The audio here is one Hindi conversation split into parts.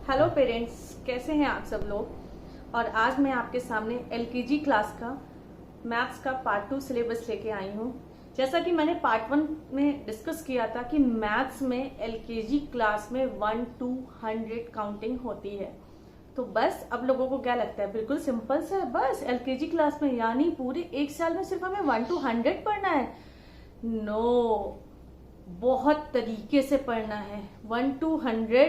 हेलो पेरेंट्स, कैसे हैं आप सब लोग। और आज मैं आपके सामने एलकेजी क्लास का मैथ्स का पार्ट 2 सिलेबस लेके आई हूँ। जैसा कि मैंने पार्ट 1 में डिस्कस किया था कि मैथ्स में एलकेजी क्लास में 1 to 100 काउंटिंग होती है। तो बस अब लोगों को क्या लगता है, बिल्कुल सिंपल सा है, बस एलकेजी क्लास में यानी पूरे एक साल में सिर्फ हमें 1 to 100 पढ़ना है। नो, बहुत तरीके से पढ़ना है। 1 to 100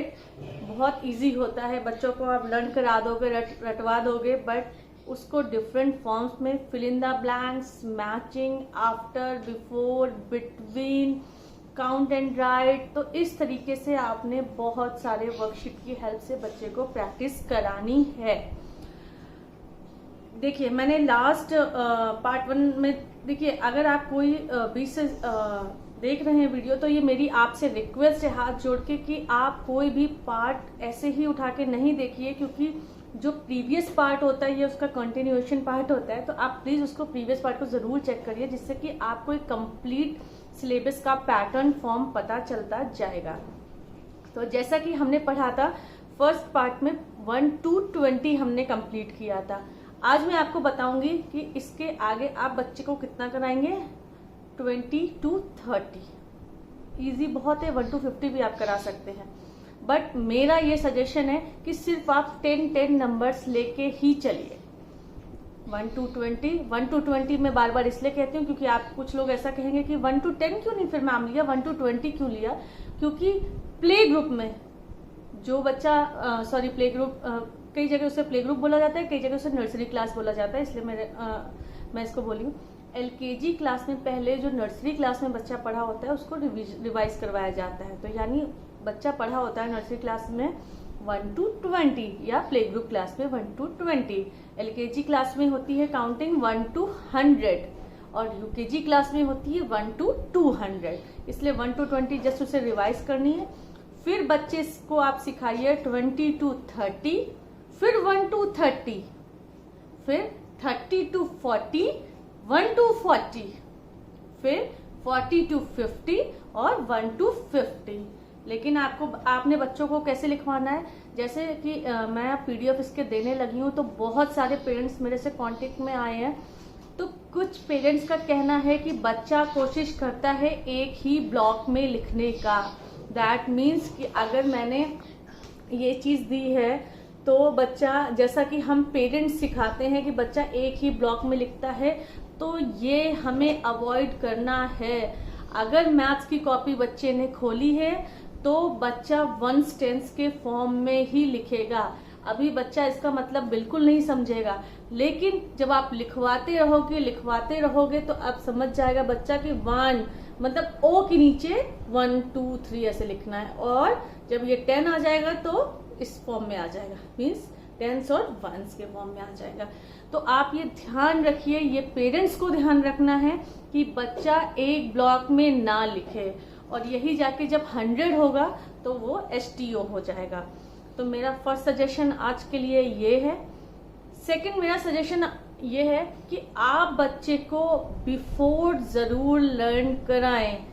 बहुत इजी होता है, बच्चों को आप लर्न करा दोगे, रटवा दोगे, बट उसको डिफरेंट फॉर्म्स में fill in the blanks, matching, after, before, between, count and right, तो इस तरीके से आपने बहुत सारे वर्कशीट की हेल्प से बच्चे को प्रैक्टिस करानी है। देखिए, मैंने लास्ट पार्ट 1 में, देखिए अगर आप कोई बीच से देख रहे हैं वीडियो, तो ये मेरी आपसे रिक्वेस्ट है हाथ जोड़ के कि आप कोई भी पार्ट ऐसे ही उठा के नहीं देखिए, क्योंकि जो प्रीवियस पार्ट होता है ये उसका कंटिन्यूएशन पार्ट होता है। तो आप प्लीज उसको प्रीवियस पार्ट को जरूर चेक करिए, जिससे कि आपको एक कंप्लीट सिलेबस का पैटर्न फॉर्म पता चलता जाएगा। तो जैसा कि हमने पढ़ा था फर्स्ट पार्ट में 1 to 20 हमने कंप्लीट किया था। आज मैं आपको बताऊंगी कि इसके आगे आप बच्चे को कितना कराएंगे, 20 to 30। इजी बहुत है, 1 to 50 भी आप करा सकते हैं, बट मेरा ये सजेशन है कि सिर्फ आप 10 नंबर्स लेके ही चलिए। 1 to 20, 1 to 20 मैं बार बार इसलिए कहती हूँ क्योंकि आप कुछ लोग ऐसा कहेंगे कि 1 to 10 क्यों नहीं फिर मैम लिया, 1 to 20 क्यों लिया। क्योंकि प्ले ग्रुप में जो बच्चा प्ले ग्रुप, कई जगह उसे प्ले ग्रुप बोला जाता है, कई जगह उसे नर्सरी क्लास बोला जाता है, इसलिए मैं इसको बोली हूँ। एलकेजी क्लास में पहले जो नर्सरी क्लास में बच्चा पढ़ा होता है उसको रिवाइज करवाया जाता है। तो यानी बच्चा पढ़ा होता है नर्सरी क्लास में 1 to 20 या प्ले ग्रुप क्लास में 1 to 20। एलकेजी क्लास में होती है काउंटिंग 1 to 100 और यूकेजी क्लास में होती है 1 to 200। इसलिए 1 to 20 जस्ट उसे रिवाइज करनी है। फिर बच्चे को आप सिखाइए 20 to 30, फिर 1 to 30, फिर 30 to 40, 1 to 40, फिर 40 to 50 और 1 to 50। लेकिन आपने बच्चों को कैसे लिखवाना है, जैसे कि मैं पीडीएफ इसके देने लगी हूँ, तो बहुत सारे पेरेंट्स मेरे से कांटेक्ट में आए हैं। तो कुछ पेरेंट्स का कहना है कि बच्चा कोशिश करता है एक ही ब्लॉक में लिखने का। दैट मीन्स कि अगर मैंने ये चीज दी है तो बच्चा, जैसा कि हम पेरेंट्स सिखाते हैं कि बच्चा एक ही ब्लॉक में लिखता है, तो ये हमें अवॉइड करना है। अगर मैथ्स की कॉपी बच्चे ने खोली है तो बच्चा 1 टेंस के फॉर्म में ही लिखेगा। अभी बच्चा इसका मतलब बिल्कुल नहीं समझेगा, लेकिन जब आप लिखवाते रहोगे तो आप समझ जाएगा बच्चा कि 1 मतलब ओ के नीचे 1 2 3 ऐसे लिखना है, और जब ये 10 आ जाएगा तो इस फॉर्म में आ जाएगा, मीन्स टेंस और वंस के फॉर्म में आ जाएगा। तो आप ये ध्यान रखिए, ये पेरेंट्स को ध्यान रखना है कि बच्चा एक ब्लॉक में ना लिखे, और यही जाके जब 100 होगा तो वो STO हो जाएगा। तो मेरा फर्स्ट सजेशन आज के लिए ये है। सेकंड मेरा सजेशन ये है कि आप बच्चे को बिफोर जरूर लर्न कराएं।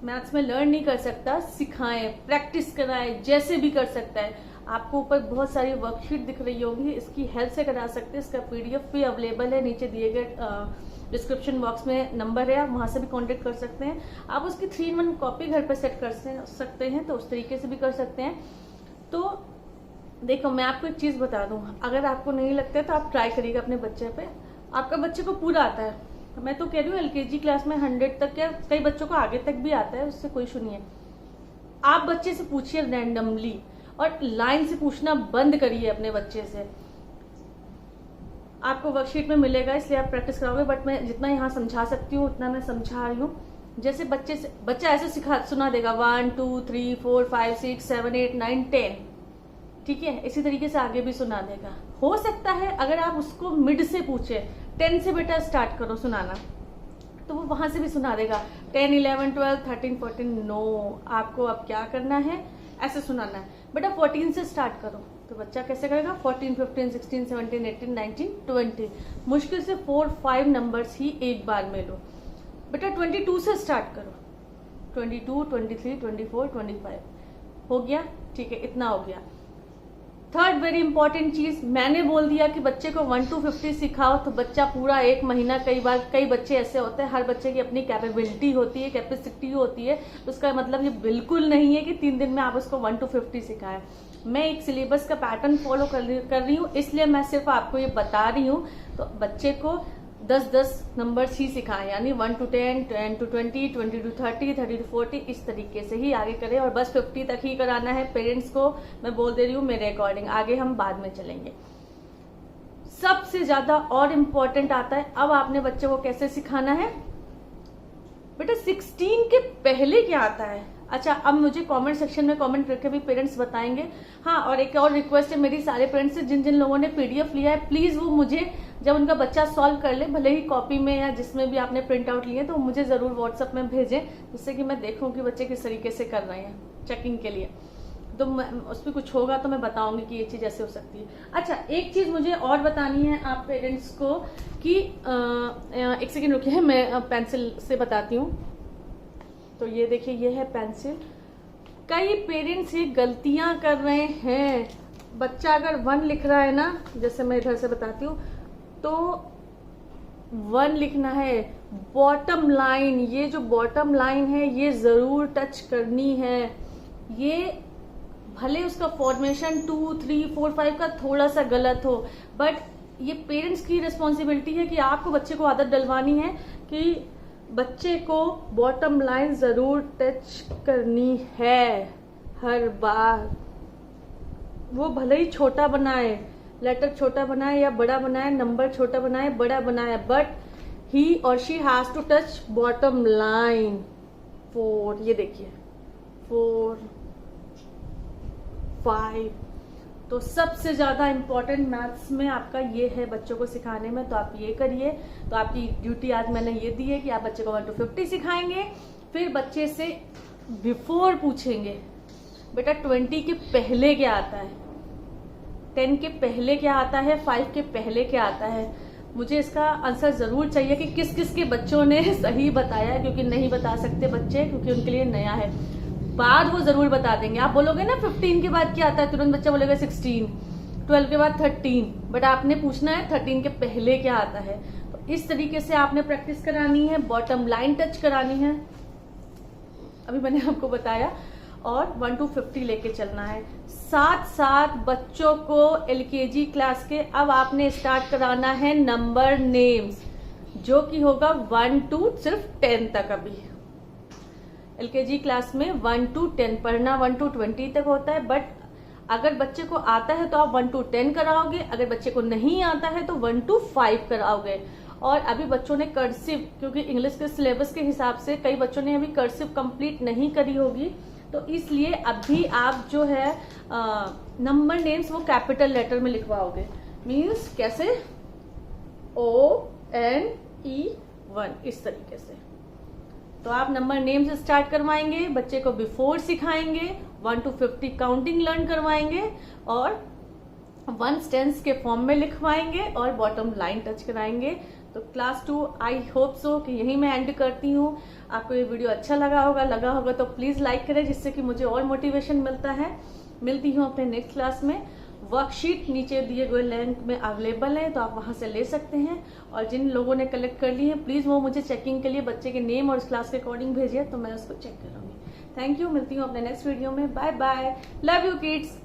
मैथ्स में लर्न नहीं कर सकता, सिखाएं, प्रैक्टिस कराएं, जैसे भी कर सकता है। आपको ऊपर बहुत सारी वर्कशीट दिख रही होंगी, इसकी हेल्प से करा सकते हैं। इसका PDF भी अवेलेबल है, नीचे दिए गए डिस्क्रिप्शन बॉक्स में नंबर है, आप वहां से भी कांटेक्ट कर सकते हैं। आप उसकी 3-in-1 कॉपी घर पर सेट कर सकते हैं, तो उस तरीके से भी कर सकते हैं। तो देखो, मैं आपको एक चीज बता दूं, अगर आपको नहीं लगता है तो आप ट्राई करिएगा अपने बच्चे पे। आपका बच्चे को पूरा आता है, मैं तो कह रही हूँ एलकेजी क्लास में 100 तक, या कई बच्चों को आगे तक भी आता है, उससे कोई इशू नहीं है। आप बच्चे से पूछिए रैंडमली, और लाइन से पूछना बंद करिए अपने बच्चे से। आपको वर्कशीट में मिलेगा, इसलिए आप प्रैक्टिस कराओगे, बट मैं जितना यहाँ समझा सकती हूँ उतना मैं समझा रही हूँ। जैसे बच्चा ऐसे सुना देगा 1 2 3 4 5 6 7 8 9 10, ठीक है, इसी तरीके से आगे भी सुना देगा। हो सकता है अगर आप उसको मिड से पूछे, 10 से बेटा स्टार्ट करो सुनाना, तो वो वहां से भी सुना देगा 10 11 12 13 14। नो, आपको अब क्या करना है, ऐसे सुनाना है, बेटा 14 से स्टार्ट करो, तो बच्चा कैसे करेगा 14 15 16 17 18 19 20। मुश्किल से 4-5 नंबर्स ही एक बार में लो। बेटा 22 से स्टार्ट करो, 22 23 24 25 हो गया, ठीक है, इतना हो गया। थर्ड वेरी इंपॉर्टेंट चीज, मैंने बोल दिया कि बच्चे को 1 to 50 सिखाओ तो बच्चा पूरा 1 महीना, कई बच्चे ऐसे होते हैं, हर बच्चे की अपनी कैपेबिलिटी होती है, कैपेसिटी होती है, तो उसका मतलब ये बिल्कुल नहीं है कि 3 दिन में आप उसको 1 to 50 सिखाएं। मैं एक सिलेबस का पैटर्न फॉलो कर रही हूँ, इसलिए मैं सिर्फ आपको ये बता रही हूँ। तो बच्चे को 10-10 नंबर्स ही सिखाएं, यानी 1 to 10, 10 to 20, 20 to 30, 30 to 40, इस तरीके से ही आगे करें। और बस 50 तक ही कराना है। पेरेंट्स को मैं बोल दे रही हूँ मेरे अकॉर्डिंग, आगे हम बाद में चलेंगे। सबसे ज्यादा और इम्पोर्टेंट आता है, अब आपने बच्चे को कैसे सिखाना है। बेटा 16 के पहले क्या आता है? अच्छा, अब मुझे कमेंट सेक्शन में कमेंट करके भी पेरेंट्स बताएंगे। हाँ, और एक और रिक्वेस्ट है मेरी सारे पेरेंट्स से, जिन जिन लोगों ने पीडीएफ लिया है, प्लीज वो मुझे जब उनका बच्चा सॉल्व कर ले, भले ही कॉपी में या जिसमें भी आपने प्रिंट आउट लिए, तो मुझे जरूर व्हाट्सएप में भेजें, जिससे कि मैं देखूं कि बच्चे किस तरीके से कर रहे हैं चेकिंग के लिए। तो उस पर कुछ होगा तो मैं बताऊंगी कि ये चीज ऐसे हो सकती है। अच्छा, एक चीज मुझे और बतानी है आप पेरेंट्स को कि एक सेकेंड रुकिए, मैं पेंसिल से बताती हूँ। तो ये देखिए, ये है पेंसिल। कई पेरेंट्स ये गलतियां कर रहे हैं। बच्चा अगर 1 लिख रहा है ना, जैसे मैं इधर से बताती हूँ, तो 1 लिखना है। बॉटम लाइन, ये जो बॉटम लाइन है ये जरूर टच करनी है। ये भले उसका फॉर्मेशन 2, 3, 4, 5 का थोड़ा सा गलत हो, बट ये पेरेंट्स की रिस्पॉन्सिबिलिटी है कि आपको बच्चे को आदत डलवानी है कि बच्चे को बॉटम लाइन जरूर टच करनी है हर बार। वो भले ही छोटा बनाए, लेटर छोटा बनाए या बड़ा बनाए, नंबर छोटा बनाए, बड़ा बनाए, बट ही और she has to touch bottom line. 4, ये देखिए 4, 5। तो सबसे ज्यादा इंपॉर्टेंट मैथ्स में आपका ये है बच्चों को सिखाने में, तो आप ये करिए। तो आपकी ड्यूटी आज मैंने ये दी है कि आप बच्चे को 1 to 50 सिखाएंगे। फिर बच्चे से बिफोर पूछेंगे, बेटा 20 के पहले क्या आता है, 10 के पहले क्या आता है, 5 के पहले क्या आता है। मुझे इसका आंसर जरूर चाहिए कि किस किस के बच्चों ने सही बताया, क्योंकि नहीं बता सकते बच्चे, क्योंकि उनके लिए नया है। बाद वो जरूर बता देंगे। आप बोलोगे ना 15 के बाद क्या आता है, तुरंत बच्चा बोलेगा 16, 12 के बाद 13, बट आपने पूछना है 13 के पहले क्या आता है। तो इस तरीके से आपने प्रैक्टिस करानी है, बॉटम लाइन टच करानी है, अभी मैंने आपको बताया, और 1 to 50 लेके चलना है। साथ साथ बच्चों को एलकेजी क्लास के अब आपने स्टार्ट कराना है नंबर नेम्स, जो कि होगा 1 to सिर्फ 10 तक। अभी एलकेजी क्लास में 1 to 10 पढ़ना 1 to 20 तक होता है, बट अगर बच्चे को आता है तो आप 1 to 10 कराओगे, अगर बच्चे को नहीं आता है तो 1 to 5 कराओगे। और अभी बच्चों ने कर्सिव, क्योंकि इंग्लिश के सिलेबस के हिसाब से कई बच्चों ने अभी कर्सिव कंप्लीट नहीं करी होगी, तो इसलिए अभी आप जो है नंबर नेम्स वो कैपिटल लेटर में लिखवाओगे। मीन्स कैसे, ONE1, इस तरीके से। तो आप नंबर नेम से स्टार्ट करवाएंगे, बच्चे को बिफोर सिखाएंगे, 1 to 50 काउंटिंग लर्न करवाएंगे, और 1 टेंस के फॉर्म में लिखवाएंगे, और बॉटम लाइन टच कराएंगे। तो क्लास 2 आई होप सो कि यही मैं एंड करती हूँ। आपको ये वीडियो अच्छा लगा होगा तो प्लीज लाइक करें, जिससे कि मुझे और मोटिवेशन मिलता है। मिलती हूँ अपने नेक्स्ट क्लास में। वर्कशीट नीचे दिए गए लिंक में अवेलेबल है, तो आप वहां से ले सकते हैं। और जिन लोगों ने कलेक्ट कर ली है, प्लीज वो मुझे चेकिंग के लिए बच्चे के नेम और इस क्लास के अकॉर्डिंग भेजिए, तो मैं उसको चेक करूंगी। थैंक यू, मिलती हूँ अपने नेक्स्ट वीडियो में। Bye bye, love you kids.